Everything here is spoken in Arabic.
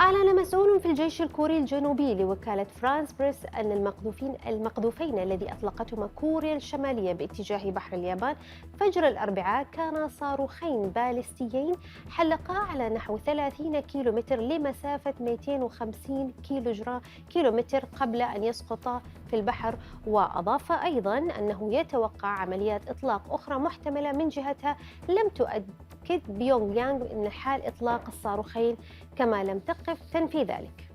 أعلن مسؤول في الجيش الكوري الجنوبي لوكالة فرانس بريس أن المقذوفين الذي أطلقتهما كوريا الشمالية باتجاه بحر اليابان فجر الأربعاء كانا صاروخين باليستيين حلقا على نحو 30 كيلومتر لمسافة 250 كيلومتر قبل أن يسقطا في البحر. وأضاف أيضا أنه يتوقع عمليات إطلاق أخرى محتملة من جهتها. لم تؤكد بيونغ يانغ من حال إطلاق الصاروخين، كما لم تقف تنفي ذلك.